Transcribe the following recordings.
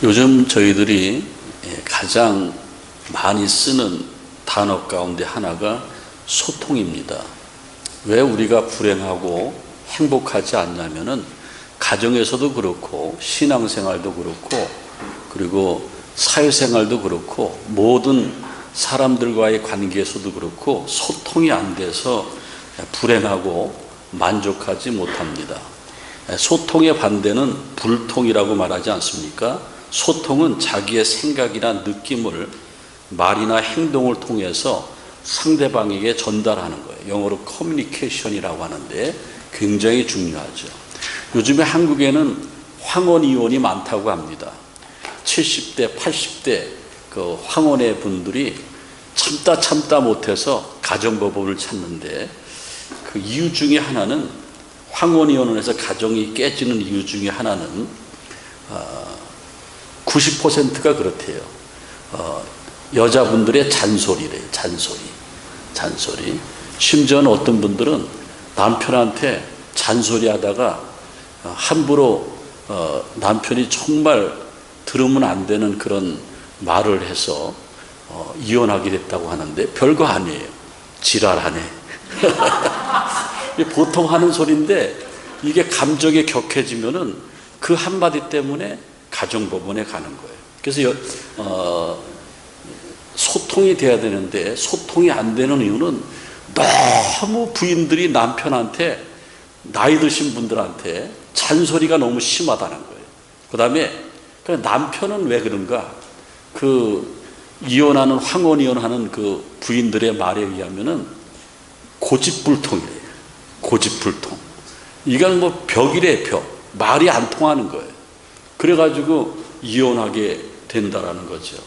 요즘 저희들이 가장 많이 쓰는 단어 가운데 하나가 소통입니다. 왜 우리가 불행하고 행복하지 않냐면은 가정에서도 그렇고 신앙생활도 그렇고 그리고 사회생활도 그렇고 모든 사람들과의 관계에서도 그렇고 소통이 안 돼서 불행하고 만족하지 못합니다. 소통의 반대는 불통이라고 말하지 않습니까? 소통은 자기의 생각이나 느낌을 말이나 행동을 통해서 상대방에게 전달하는 거예요. 영어로 커뮤니케이션이라고 하는데 굉장히 중요하죠. 요즘에 한국에는 황혼 이혼이 많다고 합니다. 70대, 80대 그 황혼의 분들이 참다 못해서 가정법원을 찾는데 그 이유 중에 하나는 황혼 이혼을 해서 가정이 깨지는 이유 중에 하나는 90%가 그렇대요. 여자분들의 잔소리래요. 잔소리. 심지어는 어떤 분들은 남편한테 잔소리하다가 함부로 남편이 정말 들으면 안 되는 그런 말을 해서 이혼하게 됐다고 하는데 별거 아니에요. 지랄하네. 보통 하는 소리인데 이게 감정에 격해지면은 그 한마디 때문에 가정법원에 가는 거예요. 그래서 소통이 돼야 되는데 소통이 안 되는 이유는 너무 부인들이 남편한테 나이 드신 분들한테 잔소리가 너무 심하다는 거예요. 그 다음에 남편은 왜 그런가? 그 이혼하는 황혼 이혼하는 그 부인들의 말에 의하면은 고집불통이래요. 고집불통. 이건 뭐 벽이래 벽. 말이 안 통하는 거예요. 그래가지고 이혼하게 된다라는 거죠.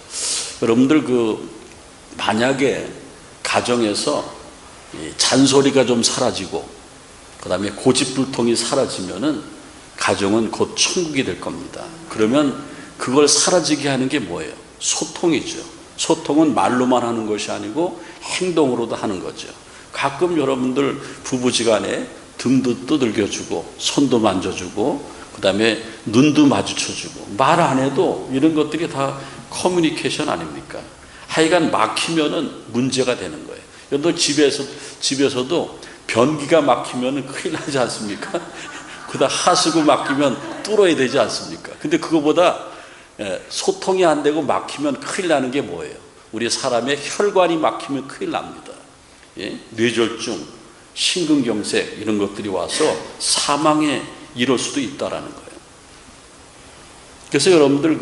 여러분들 만약에 가정에서 잔소리가 좀 사라지고 그 다음에 고집불통이 사라지면은 가정은 곧 천국이 될 겁니다. 그러면 그걸 사라지게 하는 게 뭐예요? 소통이죠. 소통은 말로만 하는 것이 아니고 행동으로도 하는 거죠. 가끔 여러분들 부부지간에 등도 두들겨주고 손도 만져주고 그 다음에 눈도 마주쳐주고 말 안 해도 이런 것들이 다 커뮤니케이션 아닙니까? 하여간 막히면은 문제가 되는 거예요. 여러분들 집에서도 변기가 막히면은 큰일 나지 않습니까? 그다음 하수구 막히면 뚫어야 되지 않습니까? 근데 그거보다 소통이 안 되고 막히면 큰일 나는 게 뭐예요? 우리 사람의 혈관이 막히면 큰일 납니다. 뇌졸중, 심근경색 이런 것들이 와서 사망에 이를 수도 있다라는 거예요. 그래서 여러분들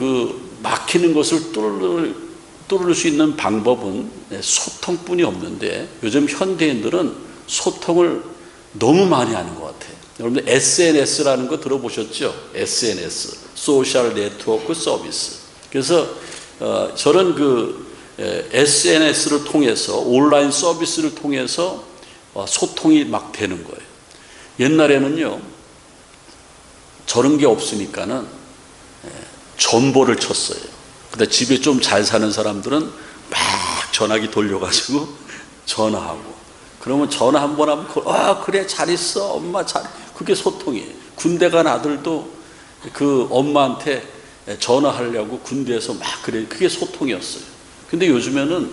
막히는 것을 뚫을 수 있는 방법은 소통뿐이 없는데 요즘 현대인들은 소통을 너무 많이 하는 것 같아요. 여러분들 SNS라는 거 들어보셨죠? SNS, 소셜 네트워크 서비스. 그래서 저런 SNS를 통해서 온라인 서비스를 통해서 소통이 막 되는 거예요. 옛날에는요 저런 게 없으니까는 전보를 쳤어요. 근데 집에 좀 잘 사는 사람들은 막 전화기 돌려가지고 전화하고 그러면 전화 한 번 하면 그래 잘 있어 엄마 잘 그게 소통이에요. 군대 간 아들도 그 엄마한테 전화하려고 군대에서 막 그래 그게 소통이었어요. 근데 요즘에는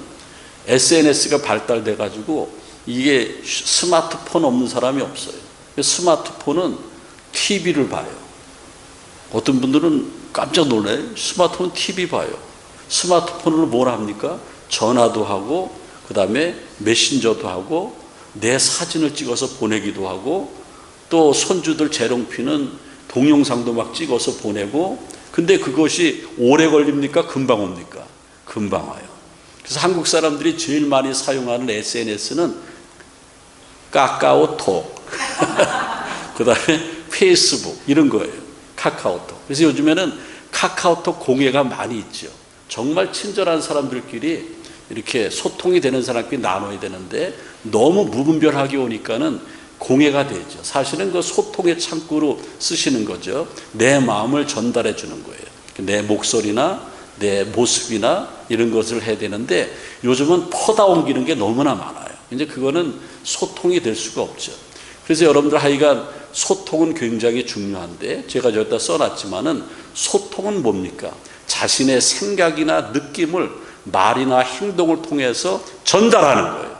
SNS가 발달돼 가지고 이게 스마트폰 없는 사람이 없어요. 스마트폰은 TV를 봐요. 어떤 분들은 깜짝 놀라요. 스마트폰 TV 봐요. 스마트폰으로 뭘 합니까? 전화도 하고 그 다음에 메신저도 하고 내 사진을 찍어서 보내기도 하고 또 손주들 재롱피는 동영상도 막 찍어서 보내고 근데 그것이 오래 걸립니까? 금방 옵니까? 금방 와요. 그래서 한국 사람들이 제일 많이 사용하는 SNS는 카카오톡 그 다음에 페이스북 이런 거예요. 카카오톡. 그래서 요즘에는 카카오톡 공예가 많이 있죠. 정말 친절한 사람들끼리 이렇게 소통이 되는 사람끼리 나눠야 되는데 너무 무분별하게 오니까는 공예가 되죠. 사실은 그 소통의 창구로 쓰시는 거죠. 내 마음을 전달해 주는 거예요. 내 목소리나 내 모습이나 이런 것을 해야 되는데 요즘은 퍼다 옮기는 게 너무나 많아요. 이제 그거는 소통이 될 수가 없죠. 그래서 여러분들 하여간 소통은 굉장히 중요한데 제가 저기다 써놨지만은 소통은 뭡니까? 자신의 생각이나 느낌을 말이나 행동을 통해서 전달하는 거예요.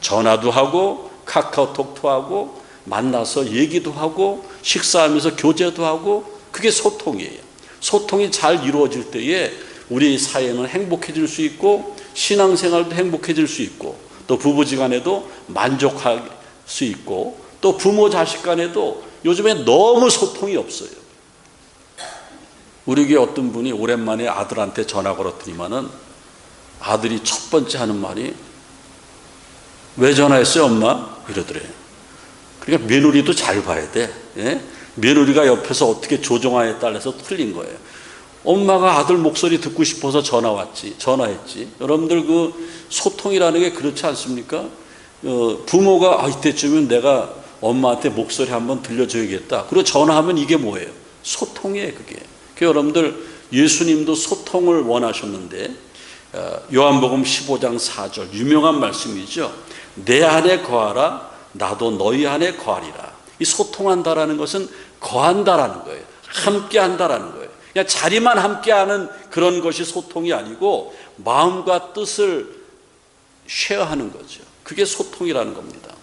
전화도 하고 카카오톡도 하고 만나서 얘기도 하고 식사하면서 교제도 하고, 그게 소통이에요. 소통이 잘 이루어질 때에 우리 사회는 행복해질 수 있고 신앙생활도 행복해질 수 있고 또 부부지간에도 만족할 수 있고 또 부모 자식 간에도 요즘에 너무 소통이 없어요. 우리 교회 어떤 분이 오랜만에 아들한테 전화 걸었더니만은 아들이 첫 번째 하는 말이 왜 전화했어요 엄마? 이러더래요. 그러니까 며느리도 잘 봐야 돼. 예? 며느리가 옆에서 어떻게 조종하에 따라서 틀린 거예요. 엄마가 아들 목소리 듣고 싶어서 전화했지. 여러분들 그 소통이라는 게 그렇지 않습니까? 부모가 이때쯤은 내가 엄마한테 목소리 한번 들려줘야겠다. 그리고 전화하면 이게 뭐예요? 소통이에요, 그게. 여러분들 예수님도 소통을 원하셨는데 요한복음 15장 4절 유명한 말씀이죠. 내 안에 거하라 나도 너희 안에 거하리라. 이 소통한다라는 것은 거한다라는 거예요. 함께 한다라는 거예요. 그냥 자리만 함께하는 그런 것이 소통이 아니고 마음과 뜻을 쉐어하는 거죠. 그게 소통이라는 겁니다.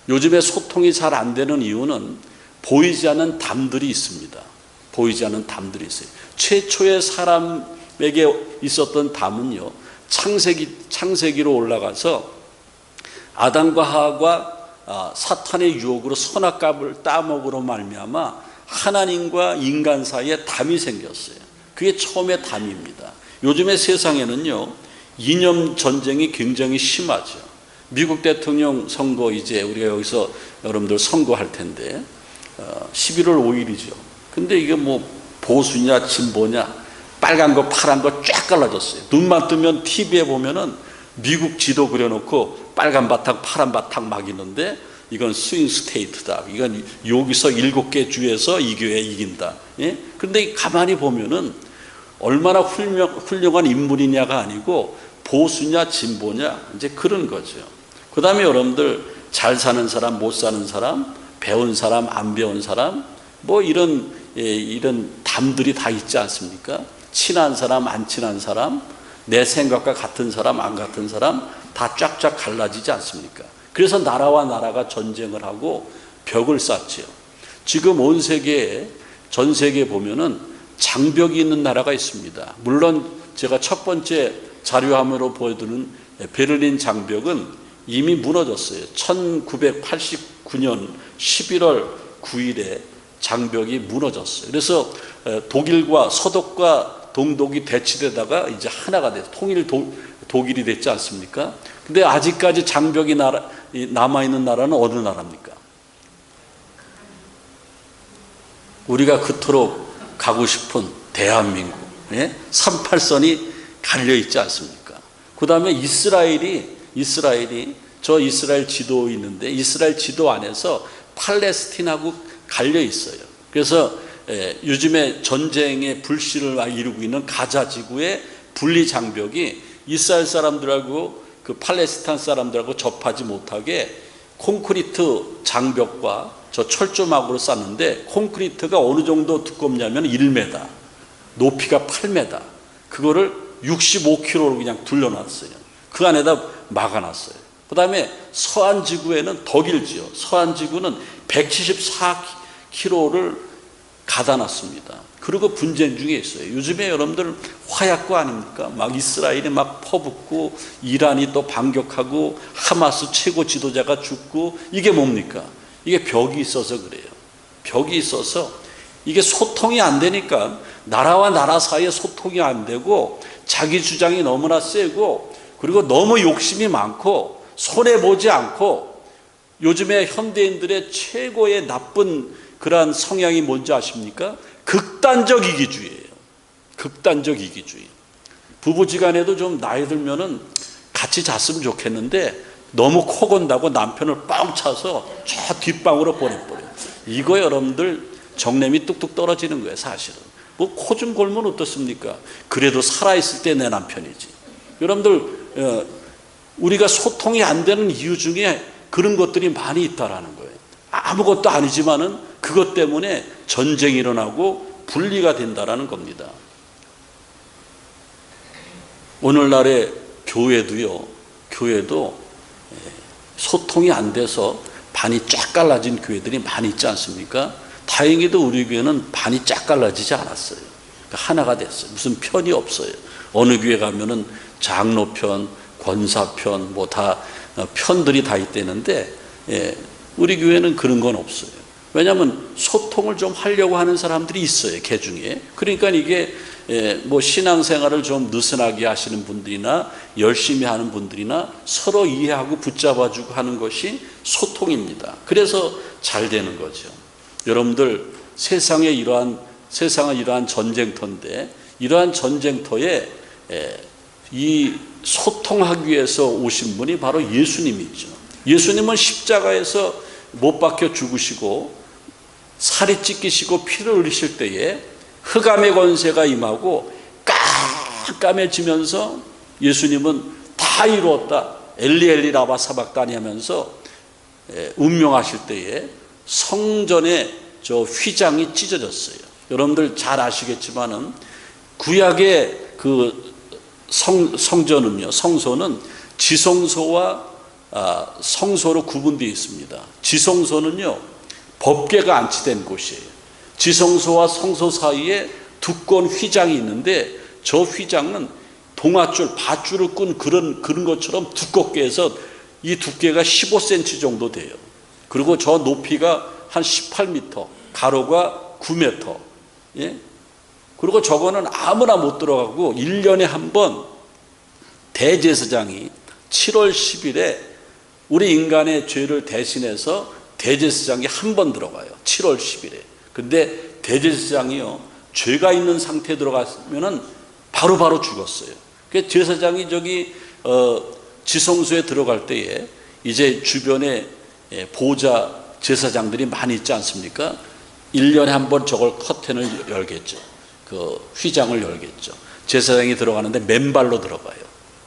요즘에 소통이 잘 안 되는 이유는 보이지 않는 담들이 있습니다. 보이지 않는 담들이 있어요. 최초의 사람에게 있었던 담은요, 창세기로 올라가서 아담과 하와가 사탄의 유혹으로 선악과를 따먹으로 말미암아 하나님과 인간 사이에 담이 생겼어요. 그게 처음에 담입니다. 요즘의 세상에는요, 이념 전쟁이 굉장히 심하죠. 미국 대통령 선거 이제 우리가 여기서 여러분들 선거할 텐데 11월 5일이죠. 근데 이게 뭐 보수냐 진보냐 빨간 거 파란 거 쫙 갈라졌어요. 눈만 뜨면 TV에 보면은 미국 지도 그려놓고 빨간 바탕 파란 바탕 막 있는데 이건 스윙 스테이트다. 이건 여기서 7개 주에서 이 교회 이긴다. 예? 근데 가만히 보면은 얼마나 훌륭한 인물이냐가 아니고 보수냐 진보냐 이제 그런 거죠. 그 다음에 여러분들 잘 사는 사람 못 사는 사람 배운 사람 안 배운 사람 뭐 이런 담들이 다 있지 않습니까? 친한 사람 안 친한 사람 내 생각과 같은 사람 안 같은 사람 다 쫙쫙 갈라지지 않습니까? 그래서 나라와 나라가 전쟁을 하고 벽을 쌓죠. 지금 온 세계에 전 세계에 보면은 장벽이 있는 나라가 있습니다. 물론 제가 첫 번째 자료화면으로 보여드리는 베를린 장벽은 이미 무너졌어요. 1989년 11월 9일에 장벽이 무너졌어요. 그래서 독일과 서독과 동독이 대치되다가 이제 하나가 돼서 독일이 됐지 않습니까? 근데 아직까지 장벽이 남아있는 나라는 어느 나라입니까? 우리가 그토록 가고 싶은 대한민국, 38선이 갈려있지 않습니까? 그 다음에 이스라엘이 저 이스라엘 지도 있는데 이스라엘 지도 안에서 팔레스틴하고 갈려있어요. 그래서 요즘에 전쟁의 불씨를 이루고 있는 가자 지구의 분리 장벽이 이스라엘 사람들하고 그 팔레스타인 사람들하고 접하지 못하게 콘크리트 장벽과 저 철조망으로 쌌는데 콘크리트가 어느 정도 두껍냐면 1m, 높이가 8m, 그거를 65km로 그냥 둘러놨어요. 그 안에다 막아놨어요. 그 다음에 서한 지구에는 더 길지요. 서한 지구는 174km를 가다놨습니다. 그리고 분쟁 중에 있어요. 요즘에 여러분들 화약고 아닙니까? 막 이스라엘이 막 퍼붓고 이란이 또 반격하고 하마스 최고 지도자가 죽고 이게 뭡니까? 이게 벽이 있어서 그래요. 벽이 있어서 이게 소통이 안 되니까 나라와 나라 사이에 소통이 안 되고 자기 주장이 너무나 세고 그리고 너무 욕심이 많고 손해보지 않고 요즘에 현대인들의 최고의 나쁜 그러한 성향이 뭔지 아십니까? 극단적 이기주의예요. 극단적 이기주의. 부부지간에도 좀 나이 들면은 같이 잤으면 좋겠는데 너무 코 건다고 남편을 뻥 차서 저 뒷방으로 보내버려요. 이거 여러분들 정냄이 뚝뚝 떨어지는 거예요, 사실은. 뭐 코 좀 골면 어떻습니까? 그래도 살아있을 때 내 남편이지. 여러분들 우리가 소통이 안 되는 이유 중에 그런 것들이 많이 있다라는 거예요. 아무것도 아니지만은 그것 때문에 전쟁이 일어나고 분리가 된다라는 겁니다. 오늘날의 교회도 소통이 안 돼서 반이 쫙 갈라진 교회들이 많이 있지 않습니까? 다행히도 우리 교회는 반이 쫙 갈라지지 않았어요. 하나가 됐어요. 무슨 편이 없어요. 어느 교회 가면은 장로편, 권사편, 뭐 다 편들이 다 있다는데, 우리 교회는 그런 건 없어요. 왜냐하면 소통을 좀 하려고 하는 사람들이 있어요, 개 중에. 그러니까 이게 뭐 신앙생활을 좀 느슨하게 하시는 분들이나 열심히 하는 분들이나 서로 이해하고 붙잡아주고 하는 것이 소통입니다. 그래서 잘 되는 거죠. 여러분들, 세상은 이러한 전쟁터인데, 이러한 전쟁터에 이 소통하기 위해서 오신 분이 바로 예수님이죠. 예수님은 십자가에서 못 박혀 죽으시고 살이 찢기시고 피를 흘리실 때에 흑암의 권세가 임하고 깜깜해지면서 예수님은 다 이루었다, 엘리 엘리 라마 사박다니 하면서 운명하실 때에 성전의 저 휘장이 찢어졌어요. 여러분들 잘 아시겠지만은 구약의 그 성전은요, 성소는 지성소와 성소로 구분되어 있습니다. 지성소는요, 법궤가 안치된 곳이에요. 지성소와 성소 사이에 두꺼운 휘장이 있는데, 저 휘장은 동아줄, 밧줄을 끈 그런 것처럼 두껍게 해서 이 두께가 15cm 정도 돼요. 그리고 저 높이가 한 18m, 가로가 9m. 예? 그리고 저거는 아무나 못 들어가고 1년에 한 번 대제사장이 7월 10일에 우리 인간의 죄를 대신해서 대제사장이 한 번 들어가요. 7월 10일에. 근데 대제사장이요, 죄가 있는 상태에 들어갔으면은 바로 죽었어요. 그 제사장이 지성소에 들어갈 때에 이제 주변에 보좌 제사장들이 많이 있지 않습니까? 1년에 한 번 저걸 커튼을 열겠죠. 그 휘장을 열겠죠. 제사장이 들어가는데 맨발로 들어가요.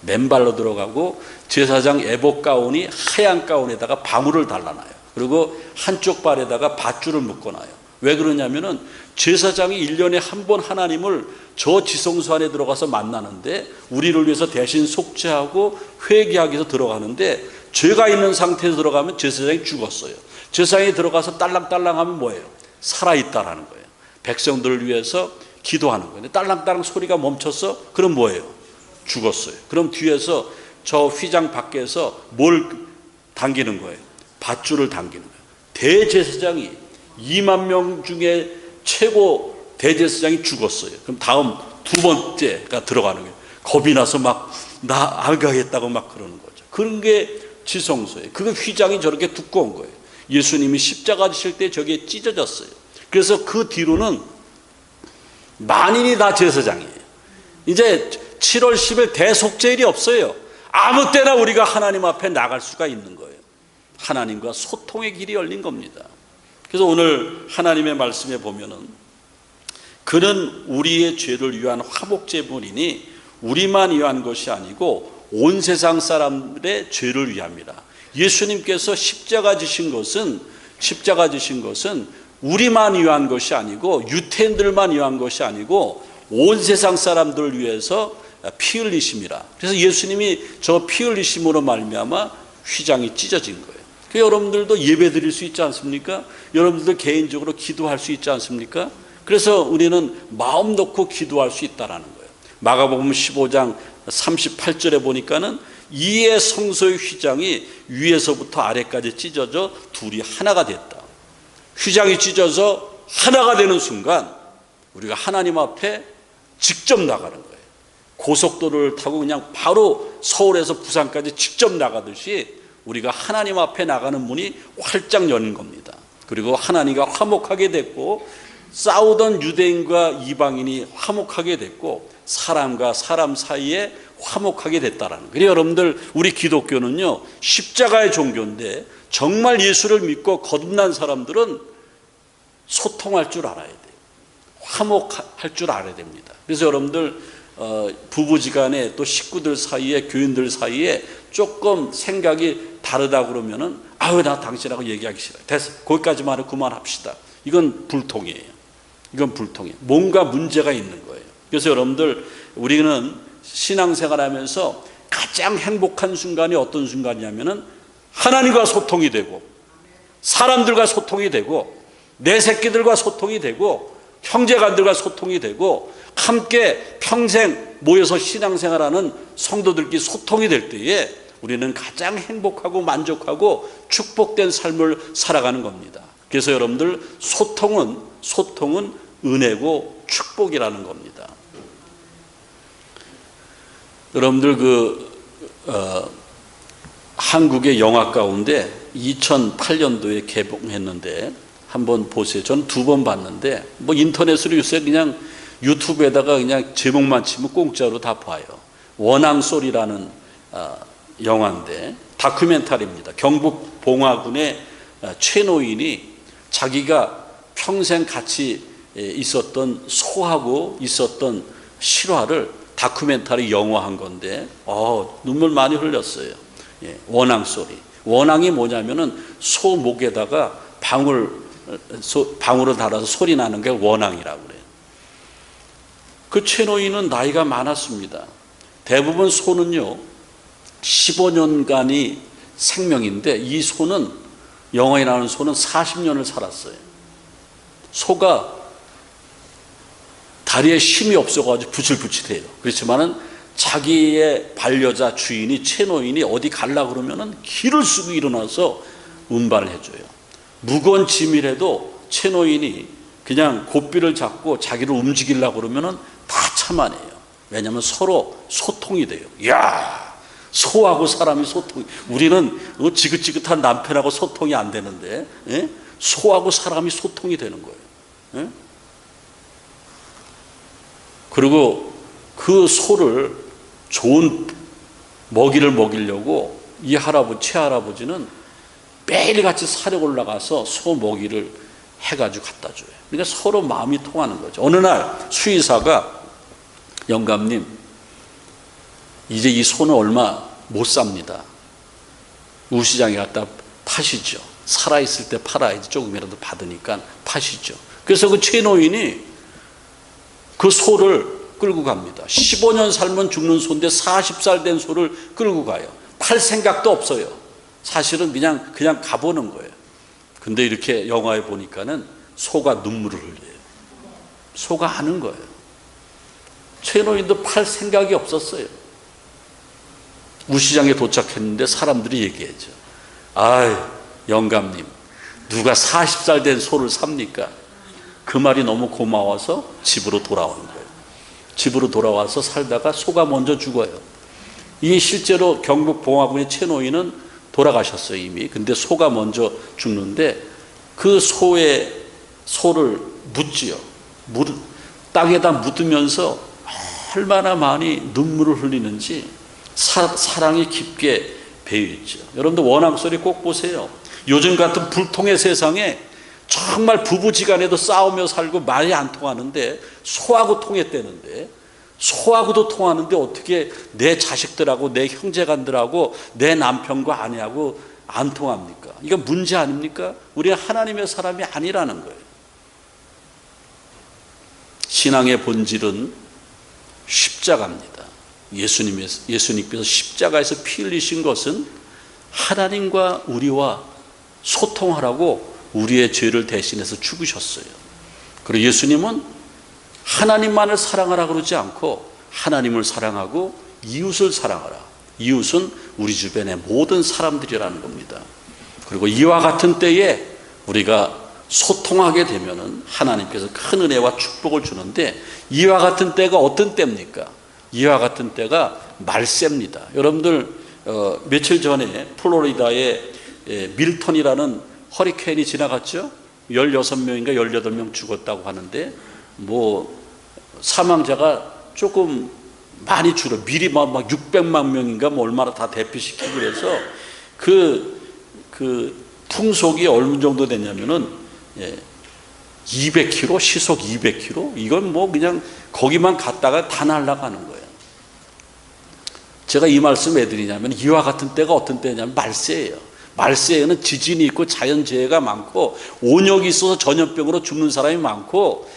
맨발로 들어가고 제사장 애복 가운이 하얀 가운에다가 방울을 달라놔요. 그리고 한쪽 발에다가 밧줄을 묶어놔요. 왜 그러냐면은 제사장이 1년에 한 번 하나님을 저 지성소 안에 들어가서 만나는데, 우리를 위해서 대신 속죄하고 회개하기 위해서 들어가는데, 죄가 있는 상태에서 들어가면 제사장이 죽었어요. 제사장이 들어가서 딸랑딸랑하면 뭐예요? 살아있다라는 거예요. 백성들을 위해서 기도하는 거예요. 딸랑딸랑 소리가 멈췄어? 그럼 뭐예요? 죽었어요. 그럼 뒤에서 저 휘장 밖에서 뭘 당기는 거예요? 밧줄을 당기는 거예요. 대제사장이 2만 명 중에 최고 대제사장이 죽었어요. 그럼 다음 두 번째가 들어가는 거예요. 겁이 나서 막 나 안 가겠다고 막 그러는 거죠. 그런 게 지성소예요. 그 휘장이 저렇게 두꺼운 거예요. 예수님이 십자가 지실 때 저게 찢어졌어요. 그래서 그 뒤로는 만인이 다 제사장이에요. 이제 7월 10일 대속죄일이 없어요. 아무 때나 우리가 하나님 앞에 나갈 수가 있는 거예요. 하나님과 소통의 길이 열린 겁니다. 그래서 오늘 하나님의 말씀에 보면은, 그는 우리의 죄를 위한 화목제물이니 우리만 위한 것이 아니고 온 세상 사람들의 죄를 위함이라. 예수님께서 십자가 지신 것은 우리만 위한 것이 아니고, 유태인들만 위한 것이 아니고 온 세상 사람들을 위해서 피 흘리심이라. 그래서 예수님이 저 피 흘리심으로 말미암아 휘장이 찢어진 거예요. 그 여러분들도 예배 드릴 수 있지 않습니까? 여러분들도 개인적으로 기도할 수 있지 않습니까? 그래서 우리는 마음 놓고 기도할 수 있다라는 거예요. 마가복음 15장 38절에 보니까는 이에 성소의 휘장이 위에서부터 아래까지 찢어져 둘이 하나가 됐다. 휘장이 찢어져 하나가 되는 순간 우리가 하나님 앞에 직접 나가는 거예요. 고속도로를 타고 그냥 바로 서울에서 부산까지 직접 나가듯이 우리가 하나님 앞에 나가는 문이 활짝 열린 겁니다. 그리고 하나님과 화목하게 됐고, 싸우던 유대인과 이방인이 화목하게 됐고, 사람과 사람 사이에 화목하게 됐다라는 거예요. 여러분들, 우리 기독교는요, 십자가의 종교인데 정말 예수를 믿고 거듭난 사람들은 소통할 줄 알아야 돼요. 화목할 줄 알아야 됩니다. 그래서 여러분들, 부부지간에 또 식구들 사이에, 교인들 사이에 조금 생각이 다르다 그러면은, 아유, 나 당신하고 얘기하기 싫어요. 됐어, 거기까지만 하고 그만합시다. 이건 불통이에요. 이건 불통이에요. 뭔가 문제가 있는 거예요. 그래서 여러분들, 우리는 신앙생활하면서 가장 행복한 순간이 어떤 순간이냐면은 하나님과 소통이 되고 사람들과 소통이 되고 내 새끼들과 소통이 되고 형제간들과 소통이 되고 함께 평생 모여서 신앙생활하는 성도들끼리 소통이 될 때에 우리는 가장 행복하고 만족하고 축복된 삶을 살아가는 겁니다. 그래서 여러분들 소통은 은혜고 축복이라는 겁니다. 여러분들 한국의 영화 가운데 2008년도에 개봉했는데 한번 보세요. 저는 2번 봤는데 뭐 인터넷으로 요새 그냥 유튜브에다가 그냥 제목만 치면 공짜로 다 봐요. 원앙소리라는 영화인데 다큐멘터리입니다. 경북 봉화군의 최노인이 자기가 평생 같이 있었던 소하고 있었던 실화를 다큐멘터리 영화한 건데 눈물 많이 흘렸어요. 원앙소리. 원앙이 뭐냐면은 소 목에다가 방울을 달아서 소리 나는 게 원앙이라고 그래요. 그 최노인은 나이가 많았습니다. 대부분 소는요 15년간이 생명인데 이 소는 영화에 나오는 소는 40년을 살았어요. 소가 다리에 힘이 없어가지고 부실부실해요. 그렇지만은 자기의 반려자 주인이 최노인이 어디 가려고 그러면은 길을 쓰고 일어나서 운반을 해줘요. 무거운 짐이라도 최노인이 그냥 고삐를 잡고 자기를 움직이려고 그러면은 다 참아내요. 왜냐하면 서로 소통이 돼요. 이야, 소하고 사람이 소통. 우리는 지긋지긋한 남편하고 소통이 안 되는데 소하고 사람이 소통이 되는 거예요. 그리고 그 소를 좋은 먹이를 먹이려고 이 할아버지, 최할아버지는 매일같이 산에 올라가서 소 먹이를 해가지고 갖다 줘요. 그러니까 서로 마음이 통하는 거죠. 어느 날 수의사가 영감님, 이제 이 소는 얼마 못 삽니다. 우시장에 갖다 파시죠. 살아있을 때 팔아야지 조금이라도 받으니까 파시죠. 그래서 그 최노인이 그 소를 끌고 갑니다. 15년 살면 죽는 소인데 40살 된 소를 끌고 가요. 팔 생각도 없어요. 사실은 그냥 가보는 거예요. 근데 이렇게 영화에 보니까는 소가 눈물을 흘려요. 소가 아는 거예요. 최노인도 팔 생각이 없었어요. 우시장에 도착했는데 사람들이 얘기하죠. 아이, 영감님, 누가 40살 된 소를 삽니까? 그 말이 너무 고마워서 집으로 돌아오는 거예요. 집으로 돌아와서 살다가 소가 먼저 죽어요. 이게 실제로 경북 봉화군의 최노인은 돌아가셨어요, 이미. 근데 소가 먼저 죽는데 그 소를 묻지요. 땅에다 묻으면서 얼마나 많이 눈물을 흘리는지 사랑이 깊게 배어있죠. 여러분들 원앙소리 꼭 보세요. 요즘 같은 불통의 세상에 정말 부부지간에도 싸우며 살고 말이 안 통하는데 소하고 통했다는데 소하고도 통하는데 어떻게 내 자식들하고 내 형제간들하고 내 남편과 아내하고 안 통합니까? 이건 문제 아닙니까? 우리가 하나님의 사람이 아니라는 거예요. 신앙의 본질은 십자가입니다. 예수님께서 십자가에서 피 흘리신 것은 하나님과 우리와 소통하라고 우리의 죄를 대신해서 죽으셨어요. 그리고 예수님은 하나님만을 사랑하라 그러지 않고 하나님을 사랑하고 이웃을 사랑하라. 이웃은 우리 주변의 모든 사람들이라는 겁니다. 그리고 이와 같은 때에 우리가 소통하게 되면은 하나님께서 큰 은혜와 축복을 주는데 이와 같은 때가 어떤 때입니까? 이와 같은 때가 말세입니다. 여러분들 며칠 전에 플로리다에 밀턴이라는 허리케인이 지나갔죠. 16명인가 18명 죽었다고 하는데 뭐 사망자가 조금 많이 줄어. 미리 막 600만 명인가 뭐 얼마나 다 대피시키고 그래서 그 풍속이 어느 정도 되냐면은 200km 시속 200km 이건 뭐 그냥 거기만 갔다가 다 날아가는 거예요. 제가 이 말씀 왜 드리냐면 이와 같은 때가 어떤 때냐면 말세예요. 말세에는 지진이 있고 자연재해가 많고 온역이 있어서 전염병으로 죽는 사람이 많고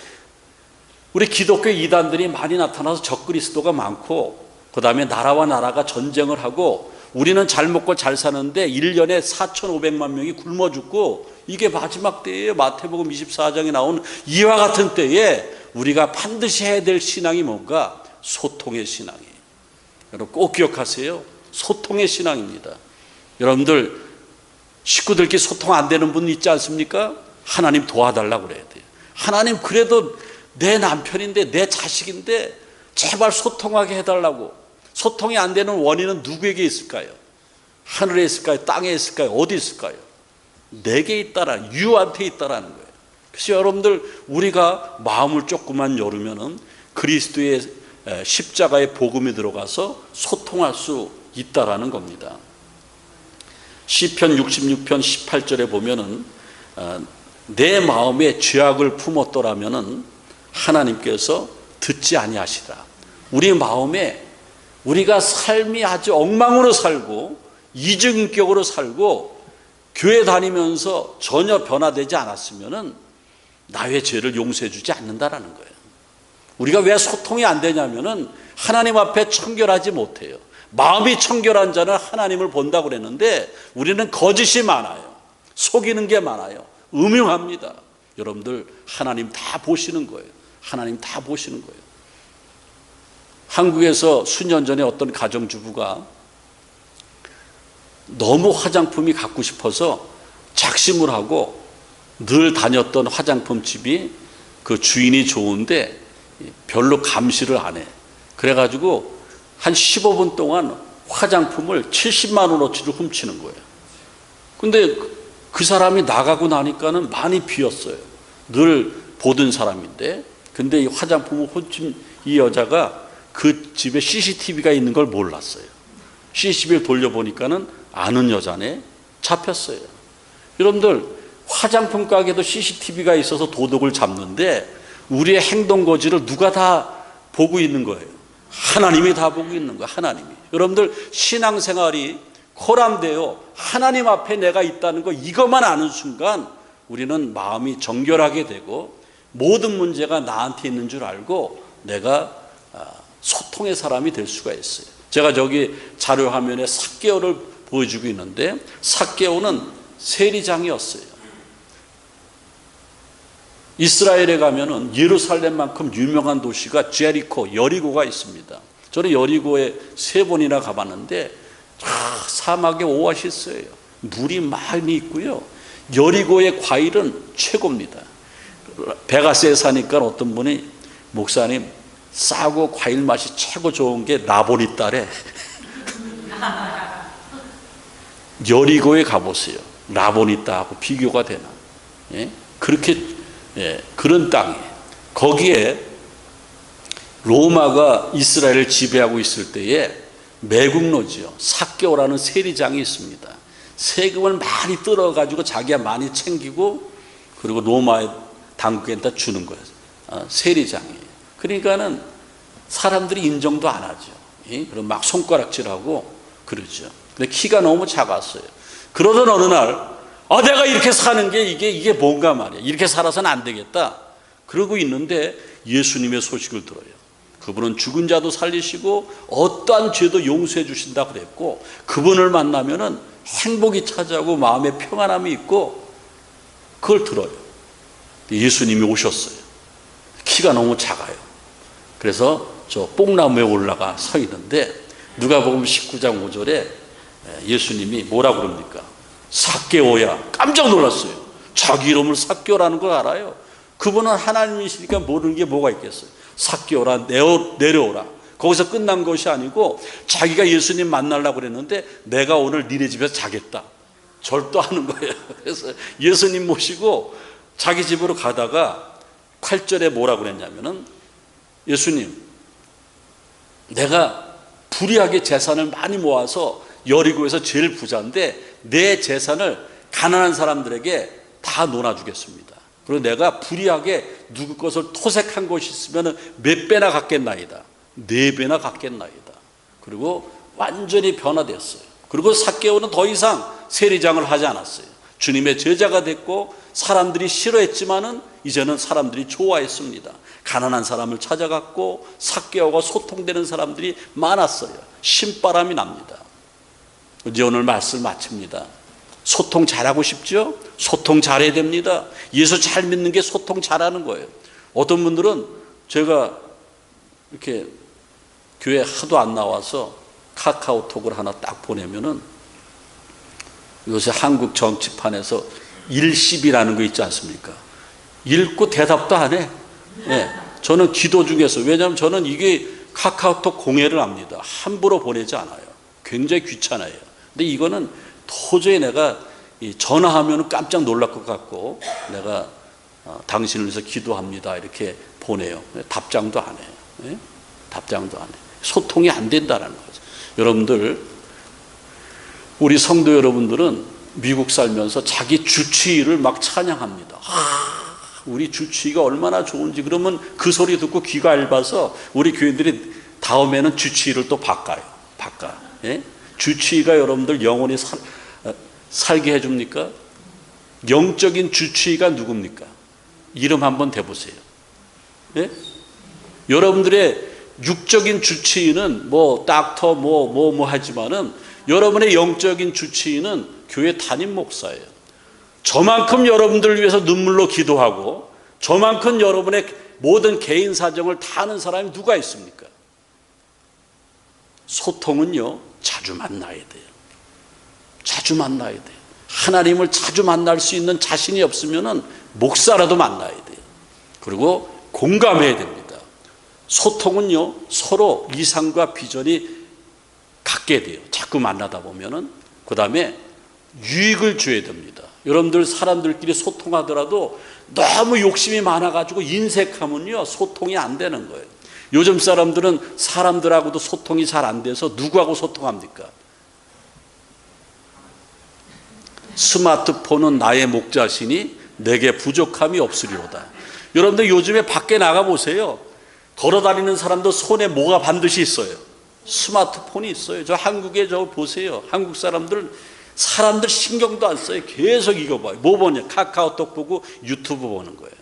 우리 기독교 이단들이 많이 나타나서 적그리스도가 많고 그 다음에 나라와 나라가 전쟁을 하고 우리는 잘 먹고 잘 사는데 1년에 4,500만 명이 굶어 죽고 이게 마지막 때예요. 마태복음 24장에 나온 이와 같은 때에 우리가 반드시 해야 될 신앙이 뭔가? 소통의 신앙이에요. 여러분 꼭 기억하세요. 소통의 신앙입니다. 여러분들 식구들끼리 소통 안 되는 분 있지 않습니까? 하나님 도와달라고 그래야 돼요. 하나님 그래도 내 남편인데 내 자식인데 제발 소통하게 해달라고. 소통이 안 되는 원인은 누구에게 있을까요? 하늘에 있을까요? 땅에 있을까요? 어디 있을까요? 내게 있다라, 유한테 있다라는 거예요. 그래서 여러분들 우리가 마음을 조금만 열으면은 그리스도의 십자가의 복음이 들어가서 소통할 수 있다라는 겁니다. 시편 66편 18절에 보면은 내 마음에 죄악을 품었더라면은 하나님께서 듣지 아니하시라. 우리 마음에 우리가 삶이 아주 엉망으로 살고 이중인격으로 살고 교회 다니면서 전혀 변화되지 않았으면은 나의 죄를 용서해 주지 않는다라는 거예요. 우리가 왜 소통이 안 되냐면은 하나님 앞에 청결하지 못해요. 마음이 청결한 자는 하나님을 본다고 그랬는데 우리는 거짓이 많아요. 속이는 게 많아요. 음흉합니다. 여러분들 하나님 다 보시는 거예요. 하나님 다 보시는 거예요. 한국에서 수년 전에 어떤 가정주부가 너무 화장품이 갖고 싶어서 작심을 하고 늘 다녔던 화장품 집이 그 주인이 좋은데 별로 감시를 안 해. 그래가지고 한 15분 동안 화장품을 70만 원어치를 훔치는 거예요. 근데 그 사람이 나가고 나니까는 많이 비었어요. 늘 보던 사람인데. 근데 이 화장품을 훔친 이 여자가 그 집에 CCTV가 있는 걸 몰랐어요. CCTV를 돌려보니까는 아는 여자네. 잡혔어요. 여러분들 화장품 가게도 CCTV가 있어서 도둑을 잡는데 우리의 행동 거지를 누가 다 보고 있는 거예요? 하나님이 다 보고 있는 거예요. 하나님이. 여러분들 신앙생활이 코람되어 하나님 앞에 내가 있다는 거 이것만 아는 순간 우리는 마음이 정결하게 되고 모든 문제가 나한테 있는 줄 알고 내가 소통의 사람이 될 수가 있어요. 제가 저기 자료 화면에 삭개오를 보여주고 있는데 삭개오는 세리장이었어요. 이스라엘에 가면은 예루살렘만큼 유명한 도시가 제리코, 여리고가 있습니다. 저는 여리고에 3번이나 가봤는데 사막의 오아시스예요. 물이 많이 있고요. 여리고의 과일은 최고입니다. 베가스에 사니까 어떤 분이 목사님 싸고 과일 맛이 최고 좋은 게 라보니 딸에 여리고에 가보세요. 라보니 딸하고 비교가 되나? 예? 그렇게 그런 땅이에요. 거기에 로마가 이스라엘을 지배하고 있을 때에 매국노지요. 삭개오라는 세리장이 있습니다. 세금을 많이 뜯어가지고 자기가 많이 챙기고 그리고 로마의 당국에다 주는 거예요. 세리장이에요. 그러니까는 사람들이 인정도 안 하죠. 그럼 막 손가락질하고 그러죠. 근데 키가 너무 작았어요. 그러던 어느 날 내가 이렇게 사는 게 이게 뭔가 말이야. 이렇게 살아서는 안 되겠다. 그러고 있는데 예수님의 소식을 들어요. 그분은 죽은 자도 살리시고 어떠한 죄도 용서해 주신다 그랬고 그분을 만나면은 행복이 찾아오고 마음에 평안함이 있고 그걸 들어요. 예수님이 오셨어요. 키가 너무 작아요. 그래서 저 뽕나무에 올라가 서 있는데 누가복음 19장 5절에 예수님이 뭐라 그럽니까? 삭개오야. 깜짝 놀랐어요. 자기 이름을 삭개오라는 걸 알아요. 그분은 하나님이시니까 모르는 게 뭐가 있겠어요. 삭개오라, 내려오라. 거기서 끝난 것이 아니고 자기가 예수님 만나려고 그랬는데 내가 오늘 니네 집에서 자겠다. 절도하는 거예요. 그래서 예수님 모시고 자기 집으로 가다가 8절에 뭐라 그랬냐면은 예수님, 내가 불의하게 재산을 많이 모아서 여리고에서 제일 부자인데 내 재산을 가난한 사람들에게 다 논아주겠습니다. 그리고 내가 불의하게 누구 것을 토색한 것이 있으면 몇 배나 갖겠나이다. 4배나 갖겠나이다. 그리고 완전히 변화됐어요. 그리고 삭개오는 더 이상 세리장을 하지 않았어요. 주님의 제자가 됐고 사람들이 싫어했지만은 이제는 사람들이 좋아했습니다. 가난한 사람을 찾아갔고 삭개오가 소통되는 사람들이 많았어요. 신바람이 납니다. 이제 오늘 말씀을 마칩니다. 소통 잘하고 싶죠? 소통 잘해야 됩니다. 예수 잘 믿는 게 소통 잘하는 거예요. 어떤 분들은 제가 이렇게 교회 하도 안 나와서 카카오톡을 하나 딱 보내면은 요새 한국 정치판에서 일십이라는 거 있지 않습니까? 읽고 대답도 안 해. 네. 저는 기도 중에서, 왜냐하면 저는 이게 카카오톡 공해를 합니다. 함부로 보내지 않아요. 굉장히 귀찮아요. 근데 이거는 도저히 내가 전화하면 깜짝 놀랄 것 같고 내가 당신을 위해서 기도합니다 이렇게 보내요. 답장도 안 해요. 네? 답장도 안 해요. 소통이 안 된다는 거죠. 여러분들, 우리 성도 여러분들은 미국 살면서 자기 주치의를 막 찬양합니다. 우리 주치의가 얼마나 좋은지. 그러면 그 소리 듣고 귀가 얇아서 우리 교인들이 다음에는 주치의를 또 바꿔요. 예? 주치의가 여러분들 영원히 살게 해줍니까? 영적인 주치의가 누굽니까? 이름 한번 대보세요. 예? 여러분들의 육적인 주치의는 뭐 닥터 뭐 하지만은 여러분의 영적인 주치의는 교회 담임 목사예요. 저만큼 여러분들을 위해서 눈물로 기도하고 저만큼 여러분의 모든 개인 사정을 다 아는 사람이 누가 있습니까? 소통은요, 자주 만나야 돼요. 자주 만나야 돼요. 하나님을 자주 만날 수 있는 자신이 없으면은 목사라도 만나야 돼요. 그리고 공감해야 됩니다. 소통은요, 서로 이상과 비전이 갖게 돼요. 자꾸 만나다 보면은. 그 다음에 유익을 줘야 됩니다. 여러분들 사람들끼리 소통하더라도 너무 욕심이 많아가지고 인색하면요, 소통이 안 되는 거예요. 요즘 사람들은 사람들하고도 소통이 잘 안 돼서 누구하고 소통합니까? 스마트폰은 나의 목자시니 내게 부족함이 없으리로다. 여러분들 요즘에 밖에 나가보세요. 걸어다니는 사람도 손에 뭐가 반드시 있어요? 스마트폰이 있어요. 저 한국에 저 보세요. 한국 사람들 신경도 안 써요. 계속 이거 봐요. 뭐 보냐? 카카오톡 보고 유튜브 보는 거예요.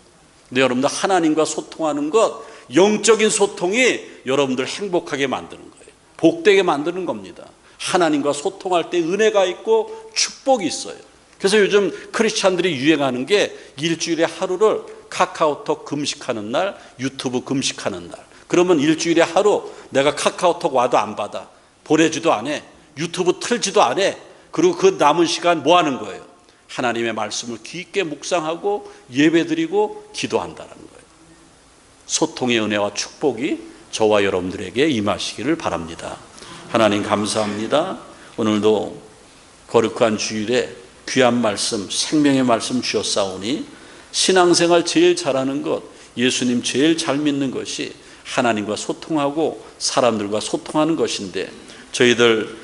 근데 여러분들 하나님과 소통하는 것, 영적인 소통이 여러분들 행복하게 만드는 거예요. 복되게 만드는 겁니다. 하나님과 소통할 때 은혜가 있고 축복이 있어요. 그래서 요즘 크리스찬들이 유행하는 게 일주일에 하루를 카카오톡 금식하는 날, 유튜브 금식하는 날. 그러면 일주일에 하루 내가 카카오톡 와도 안 받아. 보내지도 안 해. 유튜브 틀지도 안 해. 그리고 그 남은 시간 뭐 하는 거예요? 하나님의 말씀을 깊게 묵상하고 예배드리고 기도한다는 거예요. 소통의 은혜와 축복이 저와 여러분들에게 임하시기를 바랍니다. 하나님 감사합니다. 오늘도 거룩한 주일에 귀한 말씀, 생명의 말씀 주셨사오니 신앙생활 제일 잘하는 것, 예수님 제일 잘 믿는 것이 하나님과 소통하고 사람들과 소통하는 것인데, 저희들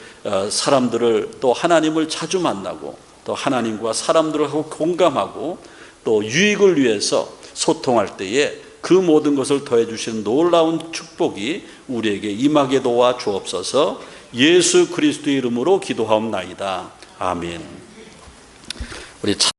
사람들을 또 하나님을 자주 만나고 또 하나님과 사람들하고 공감하고 또 유익을 위해서 소통할 때에 그 모든 것을 더해 주시는 놀라운 축복이 우리에게 임하게 도와 주옵소서. 예수 그리스도의 이름으로 기도하옵나이다. 아멘. 우리